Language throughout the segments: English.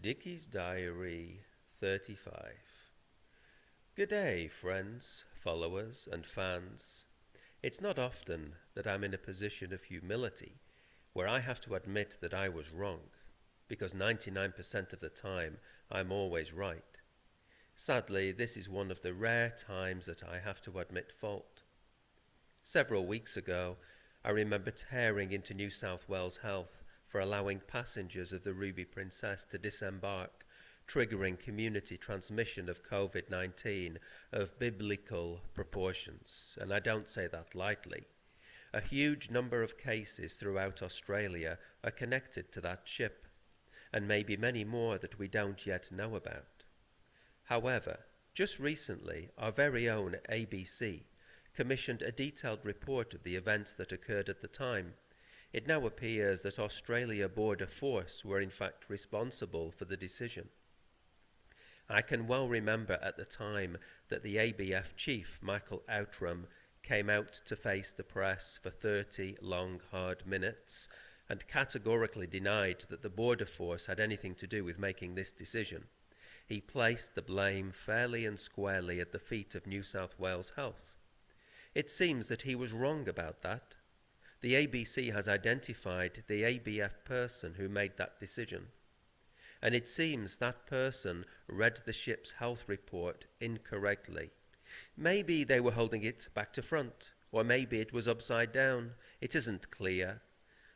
Dickie's Diary 35. Good day, friends, followers, and fans. It's not often that I'm in a position of humility where I have to admit that I was wrong, because 99% of the time I'm always right. Sadly, this is one of the rare times that I have to admit fault. Several weeks ago, I remember tearing into New South Wales Health for allowing passengers of the Ruby Princess to disembark, triggering community transmission of COVID-19 of biblical proportions, and I don't say that lightly. A huge number of cases throughout Australia are connected to that ship, and maybe many more that we don't yet know about. However, just recently, our very own ABC commissioned a detailed report of the events that occurred at the time. It now appears that Australia Border Force were in fact responsible for the decision. I can well remember at the time that the ABF chief, Michael Outram, came out to face the press for 30 long, hard minutes and categorically denied that the Border Force had anything to do with making this decision. He placed the blame fairly and squarely at the feet of New South Wales Health. It seems that he was wrong about that. The ABC has identified the ABF person who made that decision, and it seems that person read the ship's health report incorrectly. Maybe they were holding it back to front, or maybe it was upside down. It isn't clear,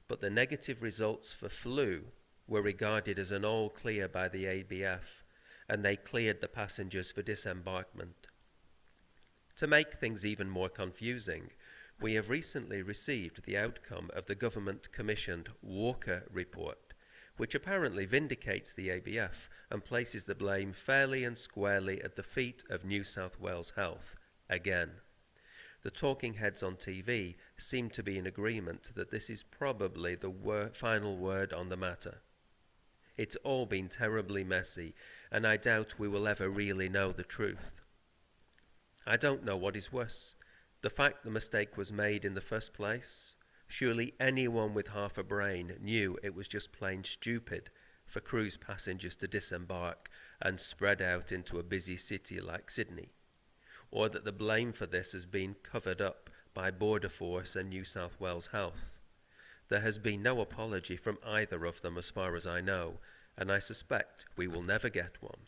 but the negative results for flu were regarded as an all clear by the ABF, and they cleared the passengers for disembarkment. To make things even more confusing, we have recently received the outcome of the government-commissioned Walker report, which apparently vindicates the ABF and places the blame fairly and squarely at the feet of New South Wales Health again. The talking heads on TV seem to be in agreement that this is probably the final word on the matter. It's all been terribly messy, and I doubt we will ever really know the truth. I don't know what is worse. The fact the mistake was made in the first place? Surely anyone with half a brain knew it was just plain stupid for cruise passengers to disembark and spread out into a busy city like Sydney, or that the blame for this has been covered up by Border Force and New South Wales Health. There has been no apology from either of them as far as I know, and I suspect we will never get one.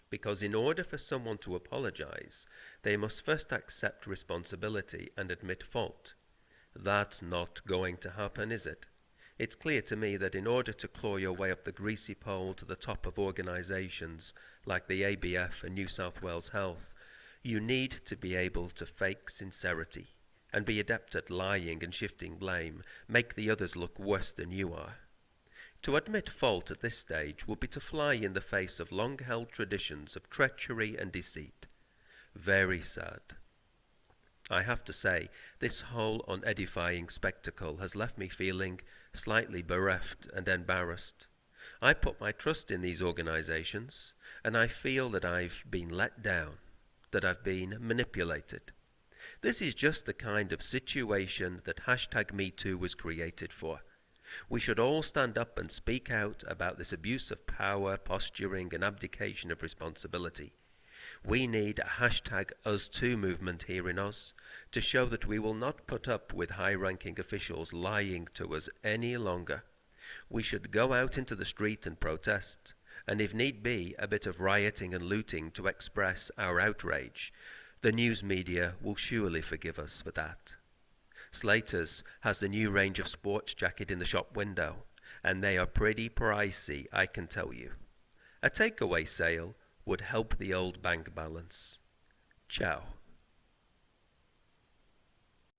Because in order for someone to apologize, they must first accept responsibility and admit fault. That's not going to happen, is it? It's clear to me that in order to claw your way up the greasy pole to the top of organizations like the ABF and New South Wales Health, you need to be able to fake sincerity and be adept at lying and shifting blame, make the others look worse than you are. To admit fault at this stage would be to fly in the face of long-held traditions of treachery and deceit. Very sad. I have to say, this whole unedifying spectacle has left me feeling slightly bereft and embarrassed. I put my trust in these organizations, and I feel that I've been let down, that I've been manipulated. This is just the kind of situation that #MeToo was created for. We should all stand up and speak out about this abuse of power, posturing, and abdication of responsibility. We need a #UsToo movement here in Oz to show that we will not put up with high-ranking officials lying to us any longer. We should go out into the street and protest, and if need be, a bit of rioting and looting to express our outrage. The news media will surely forgive us for that. Slater's has the new range of sports jacket in the shop window, and they are pretty pricey, I can tell you. A takeaway sale would help the old bank balance. Ciao.